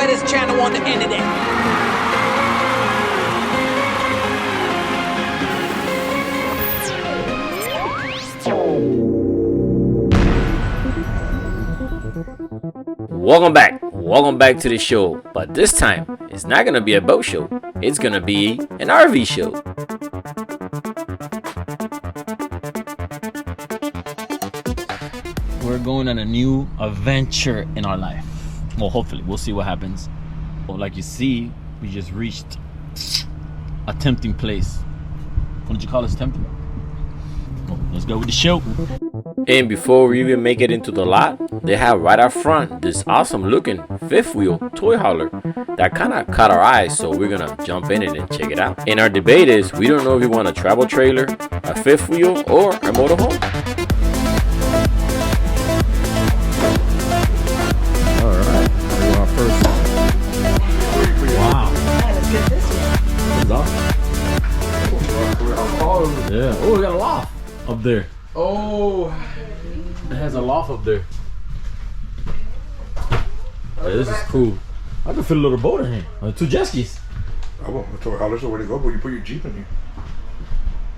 wettest channel on the internet. Welcome back to the show, but this time it's not gonna be a boat show, it's gonna be an RV show. We're going on a new adventure in our life. Well, hopefully, we'll see what happens. Well, like you see, we just reached a tempting place. What did you call this, tempting? Well, let's go with the show. And before we even make it into the lot, they have right up front this awesome looking fifth wheel toy hauler that kind of caught our eyes, so we're gonna jump in it and check it out. And our debate is, we don't know if we want a travel trailer, a fifth wheel, or a motorhome. Alright, we're going first. Wow. Let's get this one. That's awesome. Yeah. Oh, we got a loft up there. Oh, it has a loft up there. Yeah, this is cool. I can fit a little boat in here. 2 jet skis. I won't tell how there's nowhere to go, but you put your Jeep in here.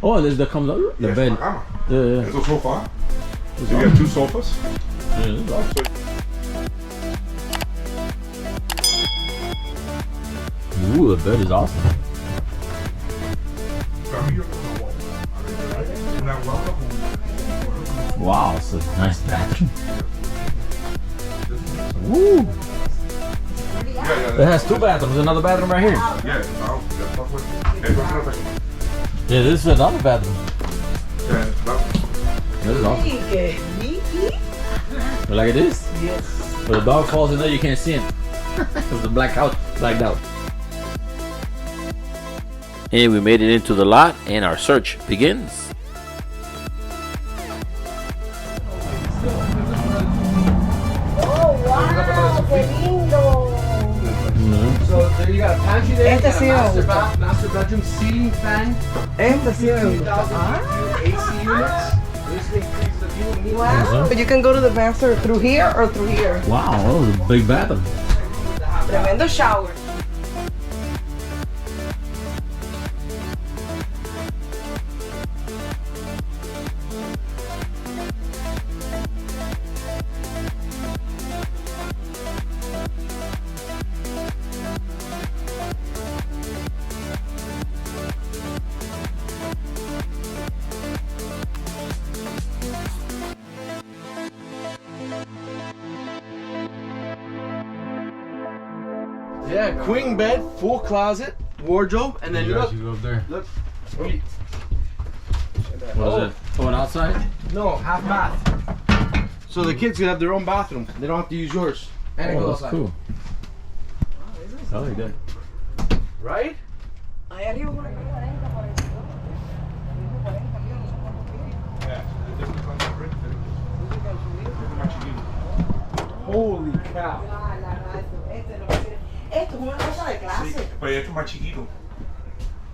Oh, that comes out the bed. Yeah. It's a sofa. So you have 2 sofas. Yeah, this is awesome. Ooh, the bed is awesome. Wow, it's a nice bathroom. Woo! It has 2 bathrooms, another bathroom right here. Yeah, this is another bathroom. This is awesome. You like it is? Yes. When the dog falls in there, you can't see him. Because the blacked out. And we made it into the lot, and our search begins. So there you got a pantry there, you got a Este master bedroom ceiling fan, Este sí me 2,000 gusta. AC units. This increases the view and Wow. But you can go to the bathroom through here or through here. Wow, that was a big bathroom. Tremendo shower. Yeah, queen bed, full closet, wardrobe, and then look. You go up there. Look. What is it? Oh, an outside? No, half bath. So the kids can have their own bathroom. They don't have to use yours. And it goes that's outside. cool. I like that. Right? Ahí arriba por aquí. Holy cow. Esto es una cosa de clase. But it's más chiquito.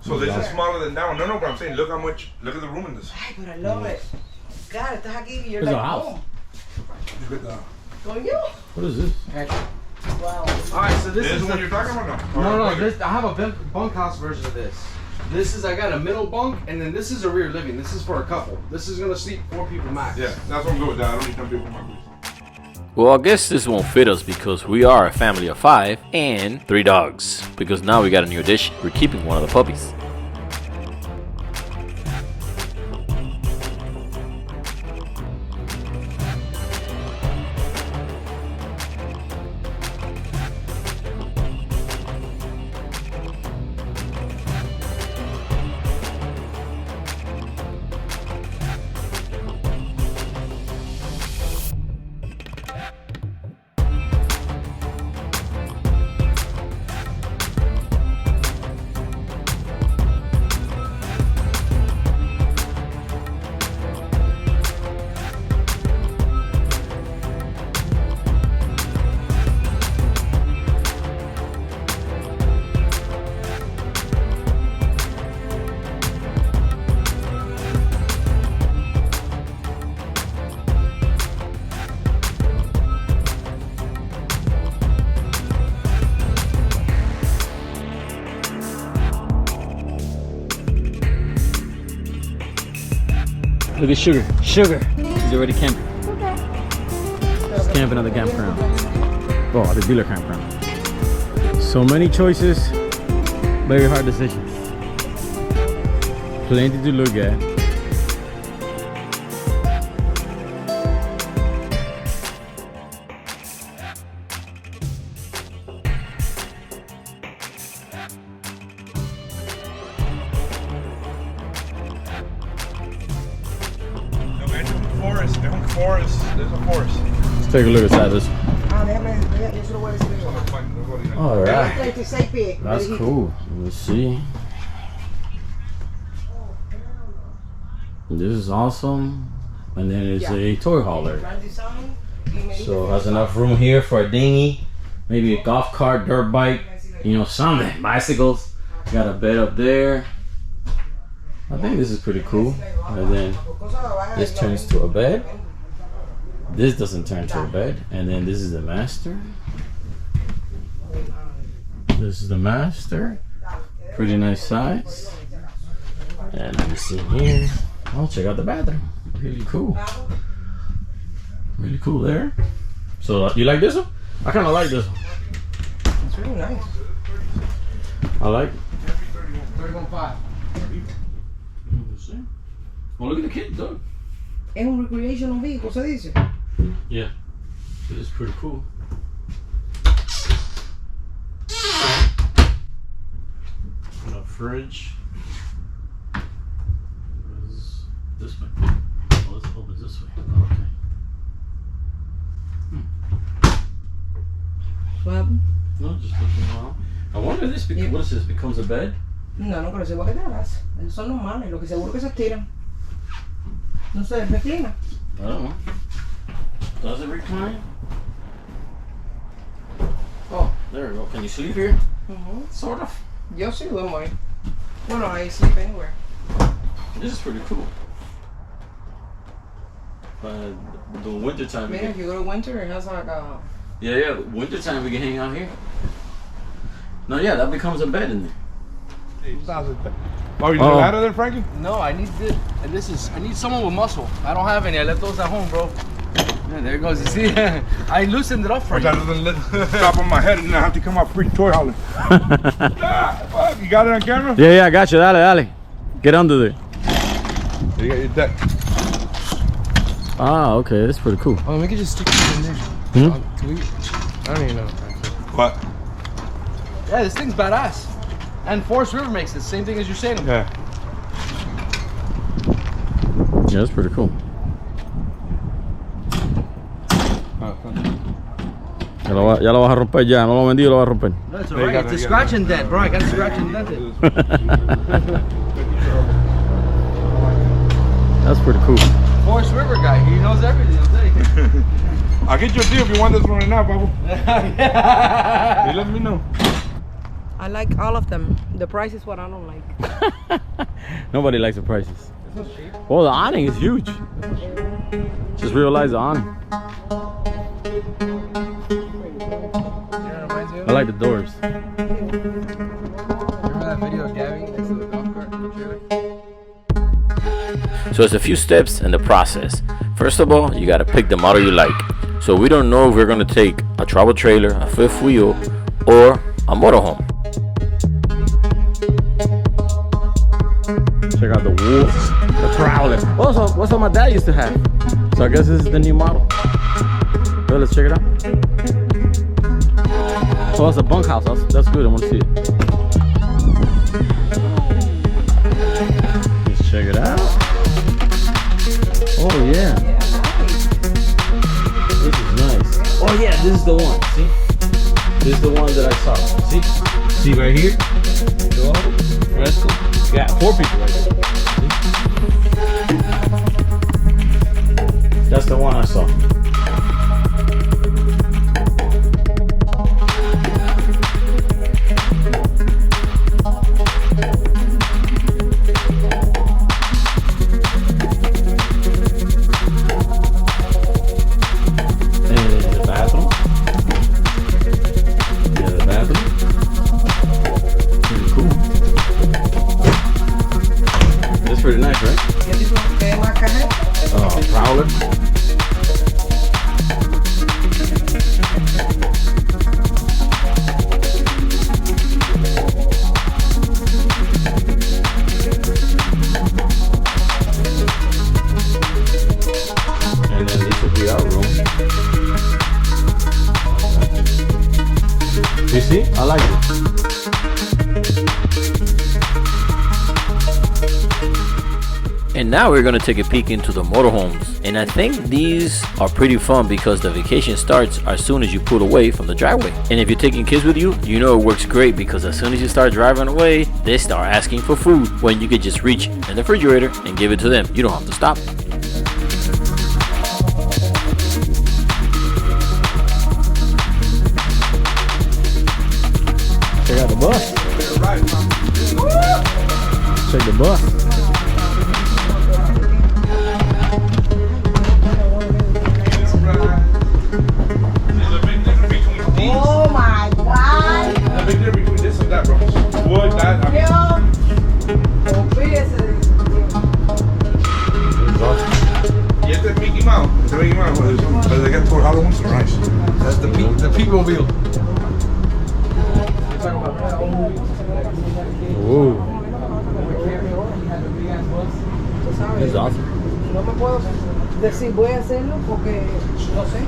So this is smaller than that one. No, but I'm saying, look at the room in this. Ay, but I love it. God, estás aquí y you're It's like, a house. home. Look at that. Coño. What is this? Wow. Alright, so this This is is what you're talking about now? No, this, I have a bunkhouse version of this. This is, I got a middle bunk, and then this is a rear living. This is for a couple. This is gonna sleep 4 people max. Yeah, that's what I'm good with that. I don't need 10 people in my place. Well, I guess this won't fit us because we are a family of 5 and 3 dogs. Because now we got a new addition. We're keeping one of the puppies. Look at Sugar. Sugar. He's already camping. He's camping at the campground. Oh, the dealer campground. So many choices, very hard decisions. Plenty to look at. There's a forest. Let's take a look inside this. All right. 36 pies. That's cool. Let's see. This is awesome. And then it's a toy hauler. So it has enough room here for a dinghy, maybe a golf cart, dirt bike, you know, something. Bicycles. Got a bed up there. I think this is pretty cool. And then this turns to a bed. This doesn't turn to a bed. And then this is the master. This is the master. Pretty nice size. And let me see here. Oh, check out the bathroom. Really cool. Really cool there. So you like this one? I kind of like this one. It's really nice. I like it. 31.5. Oh, look at the kid, Doug. Es un recreational vehicle, se dice. Yeah. It is pretty cool. A fridge. This way. Oh, let's open this way. Oh, okay. What happened? No, just looking around. I wonder if this what is this? Becomes a bed? No, no creo que te hagas. Esos son normales, lo que seguro que se estiran. No sé, reclina. I don't know. Does it recline? Oh, there we go. Can you sleep here? Sort of. Yo sí duermo ahí. Bueno, I sleep anywhere. This is pretty cool. The winter time. Mira, if you go to winter, it has like a... Yeah. Winter time we can hang out here. No, yeah, that becomes a bed in there. Oh, you out of there, Frankie? No, I need this. And this is. I need someone with muscle. I don't have any. I left those at home, bro. Yeah, there it goes. You see, I loosened it up for you. I doesn't let drop on my head and I have to come out free toy hauling. You got it on camera? Yeah, I got you. Dale. Get under there. You got your deck. Ah, okay, that's pretty cool. Oh, we could just stick it in there. Can we? I don't even know. What? Yeah, this thing's badass. And Forest River makes it. Same thing as you're saying. Yeah. Yeah, that's pretty cool. Ya lo vas a romper ya, no lo vendí, lo vas a romper. That's alright. It's a scratch and dent, bro. I got to scratch and dent it. That's pretty cool. Forest River guy, he knows everything. I'll get you a deal if you want this one right now, Babu. You let me know. I like all of them. The price is what I don't like. Nobody likes the prices. Oh, the awning is huge. Just realized the awning. I like the doors. Remember that video of Gabby next to the golf cart in the trailer? So it's a few steps in the process. First of all, you gotta pick the model you like. So we don't know if we're gonna take a travel trailer, a fifth wheel, or a motorhome. Check out the wolves, the prowler. Also, what's what my dad used to have. So I guess this is the new model. Well, let's check it out. Oh, it's a bunkhouse. That's good. I want to see it. Let's check it out. Oh yeah. This is nice. Oh yeah, this is the one. See? This is the one that I saw. See right here? Fresco. Got 4 people right there. See? That's the one I saw. Pretty nice, right? And then this will be our room. You see? I like it. And now we're gonna take a peek into the motorhomes. And I think these are pretty fun because the vacation starts as soon as you pull away from the driveway. And if you're taking kids with you, you know it works great because as soon as you start driving away, they start asking for food when you could just reach in the refrigerator and give it to them. You don't have to stop. Check out the bus. Check the bus. Oh my God. The big difference between this and that, bro. Wood, that, I mean, y este es Mickey Mouse. Este es Mickey Mouse. But they got four hollow ones. Nice. That's the P.o Mobile. Ooh. This is awesome. No me puedo decir voy a hacerlo porque no sé.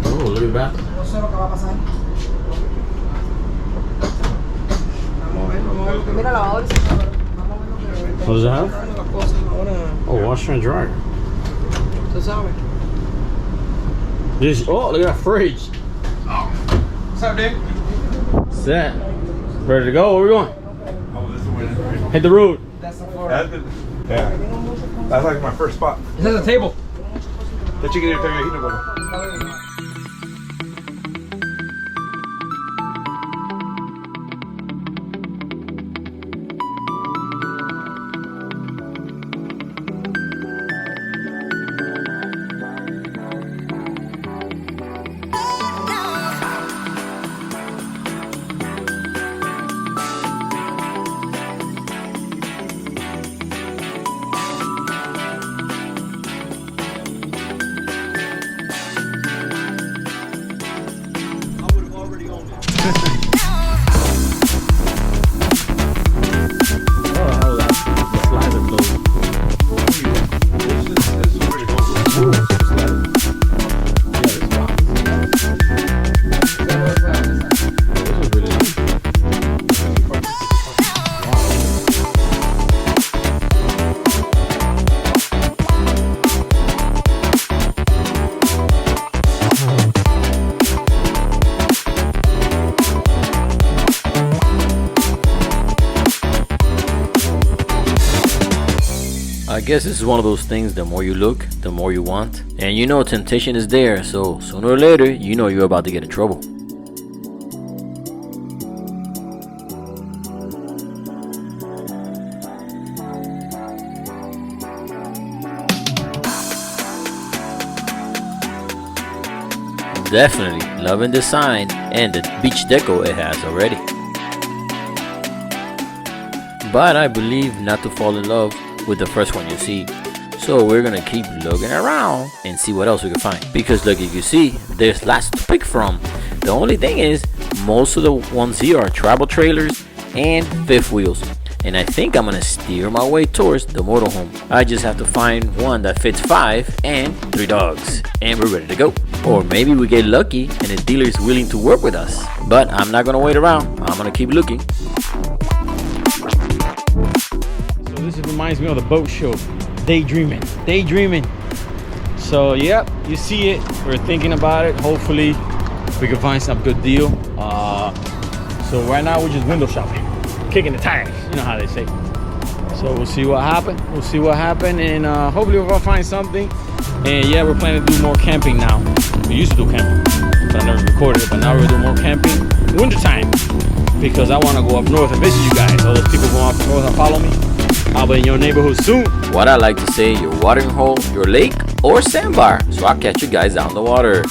Oh, look at that. No sé lo que va a pasar. Vamos a ver, vamos a ver. Porque mira, lavador y secador. Vamos a ver lo que... What does it have? Las cosas ahora, Oh, washer and dryer. tú sabes. This, oh, look at that fridge. What's up, Dave? Set. Ready to go? Where we going? Oh, this is where it is. Hit the road. That's the floor. Yeah. That's like my first spot. This is a table. The chicken didn't take a heat about I guess this is one of those things, the more you look, the more you want. And you know temptation is there, so sooner or later, you know you're about to get in trouble. Definitely loving the sign and the beach deco it has already. But I believe not to fall in love with the first one you see. So we're gonna keep looking around and see what else we can find. Because like you see, there's lots to pick from. The only thing is, most of the ones here are travel trailers and fifth wheels. And I think I'm gonna steer my way towards the motorhome. I just have to find one that fits 5 and 3 dogs. And we're ready to go. Or maybe we get lucky and the dealer is willing to work with us. But I'm not gonna wait around. I'm gonna keep looking. So this reminds me of the boat show. Daydreaming. So yep, you see it. We're thinking about it. Hopefully we can find some good deal. So right now we're just window shopping, kicking the tires. You know how they say. So we'll see what happens. And hopefully we're gonna find something. And yeah, we're planning to do more camping now. We used to do camping, but I never recorded it. But now we're doing more camping wintertime because I want to go up north and visit you guys. All those people go up north and follow me. I'll be in your neighborhood soon. What I like to say, your watering hole, your lake, or sandbar. So I'll catch you guys out in the water.